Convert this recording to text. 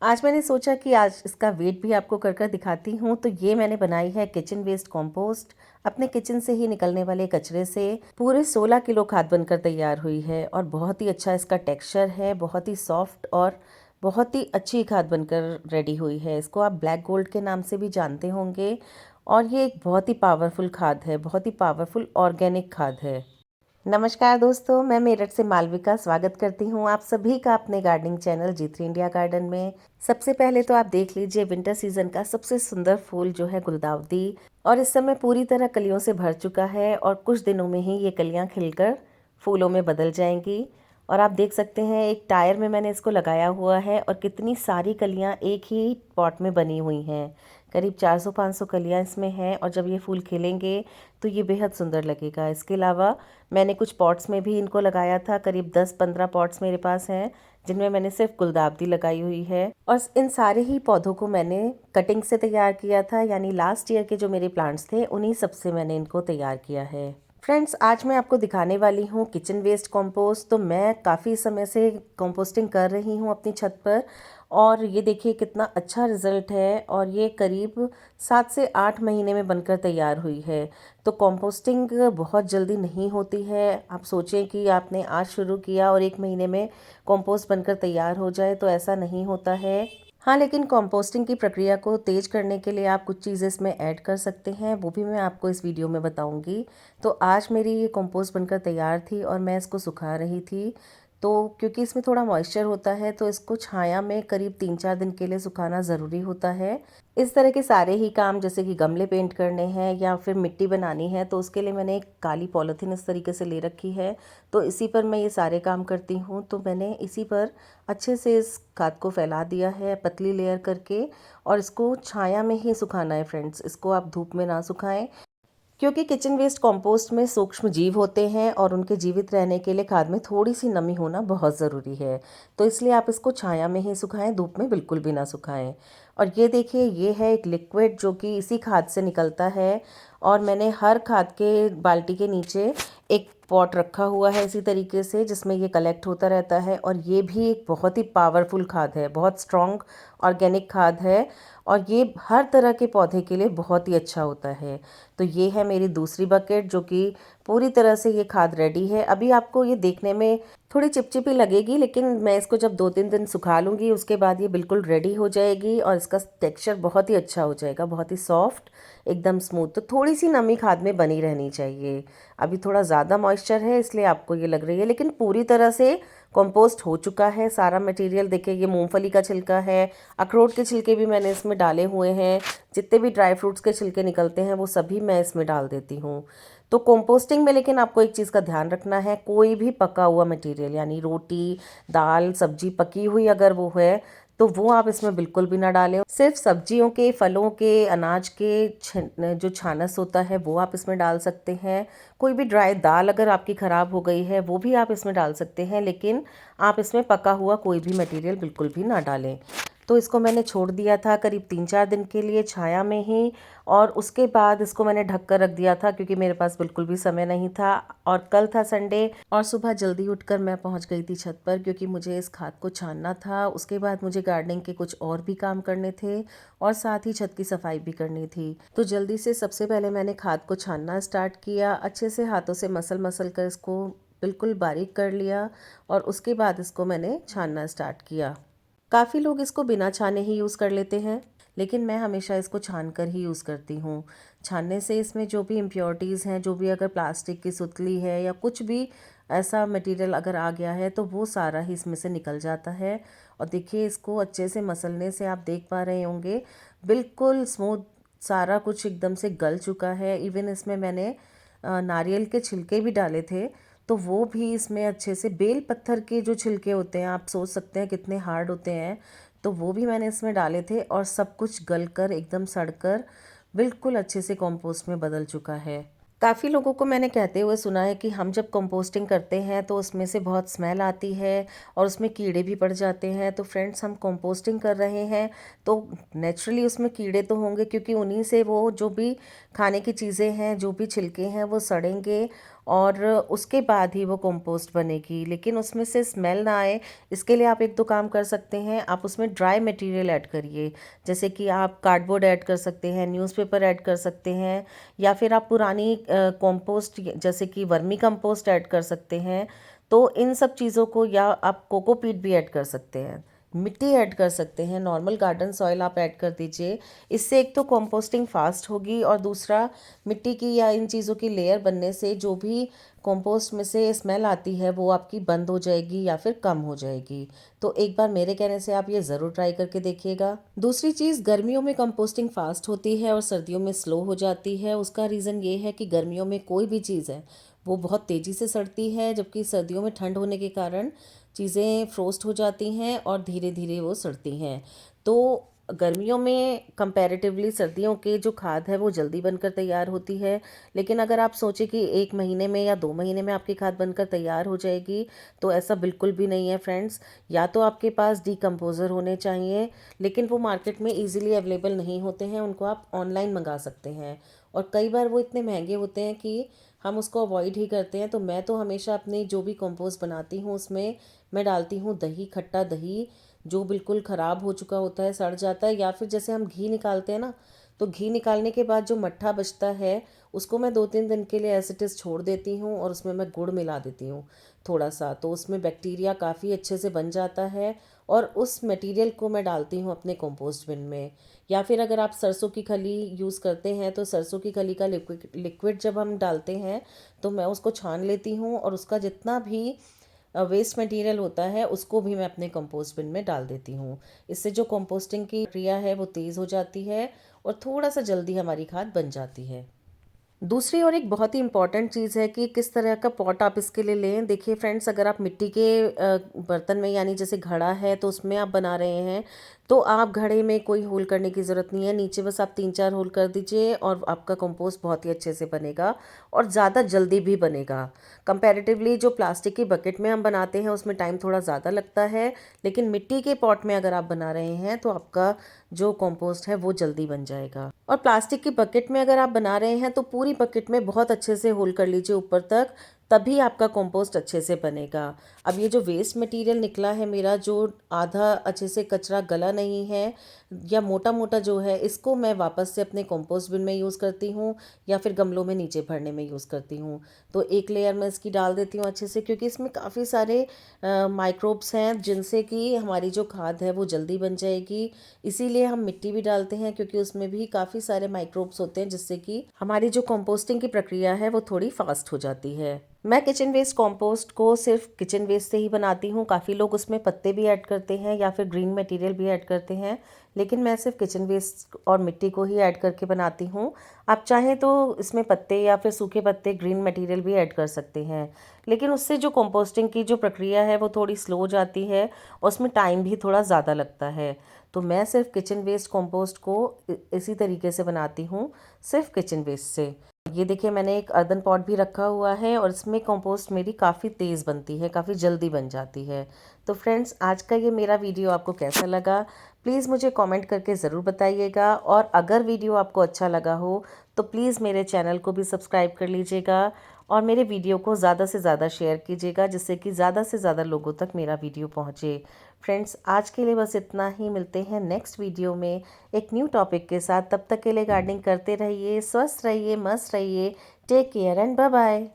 आज मैंने सोचा कि आज इसका वेट भी आपको कर कर दिखाती हूँ। तो ये मैंने बनाई है किचन वेस्ट कंपोस्ट। अपने किचन से ही निकलने वाले कचरे से पूरे 16 किलो खाद बनकर तैयार हुई है और बहुत ही अच्छा इसका टेक्सचर है, बहुत ही सॉफ्ट और बहुत ही अच्छी खाद बनकर रेडी हुई है। इसको आप ब्लैक गोल्ड के नाम से भी जानते होंगे और ये एक बहुत ही पावरफुल खाद है, बहुत ही पावरफुल ऑर्गेनिक खाद है। नमस्कार दोस्तों, मैं मेरठ से मालविका स्वागत करती हूँ आप सभी का अपने gardening channel G3 India garden में। सबसे पहले तो आप देख लीजिए विंटर सीजन का सबसे सुंदर फूल जो है गुलदाउदी, और इस समय पूरी तरह कलियों से भर चुका है और कुछ दिनों में ही ये कलियाँ खिलकर फूलों में बदल जाएंगी। और आप देख सकते हैं एक टायर में मैंने इसको लगाया हुआ है और कितनी सारी कलियाँ एक ही पॉट में बनी हुई हैं। करीब 400-500 कलियाँ इसमें हैं और जब ये फूल खिलेंगे तो ये बेहद सुंदर लगेगा। इसके अलावा मैंने कुछ पॉट्स में भी इनको लगाया था, करीब 10-15 पॉट्स मेरे पास हैं जिनमें मैंने सिर्फ गुलदावदी लगाई हुई है। और इन सारे ही पौधों को मैंने कटिंग से तैयार किया था, यानी लास्ट ईयर के जो मेरे प्लांट्स थे उन्हीं सब से मैंने इनको तैयार किया है। फ्रेंड्स, आज मैं आपको दिखाने वाली हूँ किचन वेस्ट कंपोस्ट। तो मैं काफ़ी समय से कंपोस्टिंग कर रही हूँ अपनी छत पर और ये देखिए कितना अच्छा रिज़ल्ट है और ये करीब 7 से 8 महीने में बनकर तैयार हुई है। तो कंपोस्टिंग बहुत जल्दी नहीं होती है। आप सोचें कि आपने आज शुरू किया और 1 महीने में कंपोस्ट बनकर तैयार हो जाए, तो ऐसा नहीं होता है। हाँ, लेकिन कंपोस्टिंग की प्रक्रिया को तेज़ करने के लिए आप कुछ चीज़ें इसमें ऐड कर सकते हैं, वो भी मैं आपको इस वीडियो में बताऊंगी। तो आज मेरी ये कंपोस्ट बनकर तैयार थी और मैं इसको सुखा रही थी। तो क्योंकि इसमें थोड़ा मॉइस्चर होता है तो इसको छाया में करीब 3-4 दिन के लिए सुखाना ज़रूरी होता है। इस तरह के सारे ही काम, जैसे कि गमले पेंट करने हैं या फिर मिट्टी बनानी है, तो उसके लिए मैंने एक काली पॉलीथीन इस तरीके से ले रखी है। तो इसी पर मैं ये सारे काम करती हूँ। तो मैंने इसी पर अच्छे से इस खाद को फैला दिया है पतली लेयर करके और इसको छाया में ही सुखाना है फ्रेंड्स। इसको आप धूप में ना सुखाएं, क्योंकि किचन वेस्ट कंपोस्ट में सूक्ष्म जीव होते हैं और उनके जीवित रहने के लिए खाद में थोड़ी सी नमी होना बहुत ज़रूरी है। तो इसलिए आप इसको छाया में ही सुखाएं, धूप में बिल्कुल भी ना सुखाएं। और ये देखिए, ये है एक लिक्विड जो कि इसी खाद से निकलता है और मैंने हर खाद के बाल्टी के नीचे एक पॉट रखा हुआ है इसी तरीके से, जिसमें ये कलेक्ट होता रहता है। और ये भी एक बहुत ही पावरफुल खाद है, बहुत स्ट्रॉन्ग ऑर्गेनिक खाद है और ये हर तरह के पौधे के लिए बहुत ही अच्छा होता है। तो ये है मेरी दूसरी बकेट जो कि पूरी तरह से ये खाद रेडी है। अभी आपको ये देखने में थोड़ी चिपचिपी लगेगी, लेकिन मैं इसको जब 2-3 दिन सुखा लूँगी उसके बाद ये बिल्कुल रेडी हो जाएगी और इसका टेक्सचर बहुत ही अच्छा हो जाएगा, बहुत ही सॉफ्ट, एकदम स्मूथ। तो थोड़ी सी नमी खाद में बनी रहनी चाहिए। अभी थोड़ा ज़्यादा मॉइस्चर है इसलिए आपको ये लग रही है, लेकिन पूरी तरह से कंपोस्ट हो चुका है सारा मटेरियल। देखिए, ये मूंगफली का छिलका है, अखरोट के छिलके भी मैंने इसमें डाले हुए हैं, जितने भी ड्राई फ्रूट्स के छिलके निकलते हैं वो सभी मैं इसमें डाल देती हूँ। तो कंपोस्टिंग में लेकिन आपको एक चीज़ का ध्यान रखना है, कोई भी पका हुआ मटेरियल यानी रोटी, दाल, सब्जी पकी हुई अगर वो है तो वो आप इसमें बिल्कुल भी ना डालें। सिर्फ सब्जियों के, फलों के, अनाज के जो छानस होता है वो आप इसमें डाल सकते हैं। कोई भी ड्राई दाल अगर आपकी ख़राब हो गई है वो भी आप इसमें डाल सकते हैं, लेकिन आप इसमें पका हुआ कोई भी मटेरियल बिल्कुल भी ना डालें। तो इसको मैंने छोड़ दिया था करीब 3-4 दिन के लिए छाया में ही, और उसके बाद इसको मैंने ढक कर रख दिया था क्योंकि मेरे पास बिल्कुल भी समय नहीं था। और कल था संडे और सुबह जल्दी उठकर मैं पहुंच गई थी छत पर, क्योंकि मुझे इस खाद को छानना था। उसके बाद मुझे गार्डनिंग के कुछ और भी काम करने थे और साथ ही छत की सफाई भी करनी थी। तो जल्दी से सबसे पहले मैंने खाद को छानना स्टार्ट किया, अच्छे से हाथों से मसल मसल कर इसको बिल्कुल बारीक कर लिया और उसके बाद इसको मैंने छानना स्टार्ट किया। काफ़ी लोग इसको बिना छाने ही यूज़ कर लेते हैं, लेकिन मैं हमेशा इसको छान कर ही यूज़ करती हूँ। छानने से इसमें जो भी इम्प्योरिटीज़ हैं, जो भी अगर प्लास्टिक की सुतली है या कुछ भी ऐसा मटेरियल अगर आ गया है तो वो सारा ही इसमें से निकल जाता है। और देखिए, इसको अच्छे से मसलने से आप देख पा रहे होंगे बिल्कुल स्मूथ सारा कुछ एकदम से गल चुका है। इवन इसमें मैंने नारियल के छिलके भी डाले थे, तो वो भी इसमें अच्छे से, बेल पत्थर के जो छिलके होते हैं आप सोच सकते हैं कितने हार्ड होते हैं, तो वो भी मैंने इसमें डाले थे और सब कुछ गल कर एकदम सड़कर बिल्कुल अच्छे से कंपोस्ट में बदल चुका है। काफ़ी लोगों को मैंने कहते हुए सुना है कि हम जब कंपोस्टिंग करते हैं तो उसमें से बहुत स्मेल आती है और उसमें कीड़े भी पड़ जाते हैं। तो फ्रेंड्स, हम कंपोस्टिंग कर रहे हैं तो नेचुरली उसमें कीड़े तो होंगे, क्योंकि उन्हीं से वो जो भी खाने की चीज़ें हैं, जो भी छिलके हैं वो सड़ेंगे और उसके बाद ही वो कंपोस्ट बनेगी, लेकिन उसमें से स्मेल ना आए इसके लिए आप एक दो काम कर सकते हैं। आप उसमें ड्राई मटेरियल ऐड करिए, जैसे कि आप कार्डबोर्ड ऐड कर सकते हैं, न्यूज़पेपर ऐड कर सकते हैं, या फिर आप पुरानी कंपोस्ट जैसे कि वर्मी कंपोस्ट ऐड कर सकते हैं। तो इन सब चीज़ों को, या आप कोकोपीट भी ऐड कर सकते हैं, मिट्टी ऐड कर सकते हैं, नॉर्मल गार्डन सॉइल आप ऐड कर दीजिए। इससे एक तो कंपोस्टिंग फास्ट होगी, और दूसरा मिट्टी की या इन चीज़ों की लेयर बनने से जो भी कंपोस्ट में से स्मेल आती है वो आपकी बंद हो जाएगी या फिर कम हो जाएगी। तो एक बार मेरे कहने से आप ये ज़रूर ट्राई करके देखिएगा। दूसरी चीज़, गर्मियों में कंपोस्टिंग फास्ट होती है और सर्दियों में स्लो हो जाती है। उसका रीज़न ये है कि गर्मियों में कोई भी चीज़ है वो बहुत तेज़ी से सड़ती है, जबकि सर्दियों में ठंड होने के कारण चीज़ें फ्रोस्ट हो जाती हैं और धीरे धीरे वो सड़ती हैं। तो गर्मियों में कंपैरेटिवली सर्दियों के जो खाद है वो जल्दी बनकर तैयार होती है। लेकिन अगर आप सोचें कि 1 महीने में या 2 महीने में आपकी खाद बनकर तैयार हो जाएगी, तो ऐसा बिल्कुल भी नहीं है फ्रेंड्स। या तो आपके पास डिकम्पोज़र होने चाहिए, लेकिन वो मार्केट में ईज़िली अवेलेबल नहीं होते हैं, उनको आप ऑनलाइन मंगा सकते हैं। और कई बार वो इतने महंगे होते हैं कि हम उसको अवॉइड ही करते हैं। तो मैं तो हमेशा अपनी जो भी कंपोस्ट बनाती हूँ उसमें मैं डालती हूँ दही, खट्टा दही, जो बिल्कुल ख़राब हो चुका होता है, सड़ जाता है, या फिर जैसे हम घी निकालते हैं ना, तो घी निकालने के बाद जो मट्ठा बचता है उसको मैं 2-3 दिन के लिए एज इट इज़ छोड़ देती हूँ, और उसमें मैं गुड़ मिला देती हूँ थोड़ा सा, तो उसमें बैक्टीरिया काफ़ी अच्छे से बन जाता है। और उस मटेरियल को मैं डालती हूँ अपने कंपोस्ट बिन में। या फिर अगर आप सरसों की खली यूज़ करते हैं, तो सरसों की खली का लिक्विड जब हम डालते हैं तो मैं उसको छान लेती हूँ, और उसका जितना भी वेस्ट मटेरियल होता है उसको भी मैं अपने कंपोस्ट बिन में डाल देती हूँ। इससे जो कंपोस्टिंग की क्रिया है वो तेज़ हो जाती है, और थोड़ा सा जल्दी हमारी खाद बन जाती है। दूसरी और एक बहुत ही इम्पॉर्टेंट चीज़ है कि किस तरह का पॉट आप इसके लिए लें। देखिए फ्रेंड्स, अगर आप मिट्टी के बर्तन में, यानी जैसे घड़ा है, तो उसमें आप बना रहे हैं, तो आप घड़े में कोई होल करने की ज़रूरत नहीं है। नीचे बस आप 3-4 होल कर दीजिए और आपका कंपोस्ट बहुत ही अच्छे से बनेगा, और ज़्यादा जल्दी भी बनेगा। कंपैरेटिवली जो प्लास्टिक की बकेट में हम बनाते हैं उसमें टाइम थोड़ा ज़्यादा लगता है, लेकिन मिट्टी के पॉट में अगर आप बना रहे हैं तो आपका जो कंपोस्ट है वो जल्दी बन जाएगा। और प्लास्टिक की बकेट में अगर आप बना रहे हैं तो पूरी बकेट में बहुत अच्छे से होल कर लीजिए ऊपर तक, तभी आपका कंपोस्ट अच्छे से बनेगा। अब ये जो वेस्ट मटेरियल निकला है मेरा, जो आधा अच्छे से कचरा गला नहीं है या मोटा मोटा जो है, इसको मैं वापस से अपने कंपोस्ट बिन में यूज़ करती हूँ, या फिर गमलों में नीचे भरने में यूज़ करती हूँ। तो एक लेयर मैं इसकी डाल देती हूँ अच्छे से, क्योंकि इसमें काफ़ी सारे माइक्रोब्स हैं जिनसे कि हमारी जो खाद है वो जल्दी बन जाएगी। इसीलिए हम मिट्टी भी डालते हैं, क्योंकि उसमें भी काफ़ी सारे माइक्रोब्स होते हैं जिससे कि हमारी जो कंपोस्टिंग की प्रक्रिया है वो थोड़ी फास्ट हो जाती है। मैं किचन वेस्ट कंपोस्ट को सिर्फ किचन वेस्ट से ही बनाती हूँ। काफ़ी लोग उसमें पत्ते भी ऐड करते हैं या फिर ग्रीन मटेरियल भी ऐड करते हैं, लेकिन मैं सिर्फ किचन वेस्ट और मिट्टी को ही ऐड करके बनाती हूँ। आप चाहें तो इसमें पत्ते या फिर सूखे पत्ते, ग्रीन मटेरियल भी ऐड कर सकते हैं, लेकिन उससे जो कंपोस्टिंग की जो प्रक्रिया है वो थोड़ी स्लो हो जाती है, और उसमें टाइम भी थोड़ा ज़्यादा लगता है। तो मैं सिर्फ किचन वेस्ट कंपोस्ट को इसी तरीके से बनाती हूँ, सिर्फ किचन वेस्ट से। ये देखिए, मैंने एक अर्दन पॉट भी रखा हुआ है, और इसमें कंपोस्ट मेरी काफ़ी तेज़ बनती है, काफ़ी जल्दी बन जाती है। तो फ्रेंड्स, आज का ये मेरा वीडियो आपको कैसा लगा, प्लीज़ मुझे कमेंट करके ज़रूर बताइएगा। और अगर वीडियो आपको अच्छा लगा हो तो प्लीज़ मेरे चैनल को भी सब्सक्राइब कर लीजिएगा, और मेरे वीडियो को ज़्यादा से ज़्यादा शेयर कीजिएगा, जिससे कि ज़्यादा से ज़्यादा लोगों तक मेरा वीडियो पहुँचे। फ्रेंड्स, आज के लिए बस इतना ही। मिलते हैं नेक्स्ट वीडियो में एक न्यू टॉपिक के साथ। तब तक के लिए गार्डनिंग करते रहिए, स्वस्थ रहिए, मस्त रहिए। Take care and bye bye.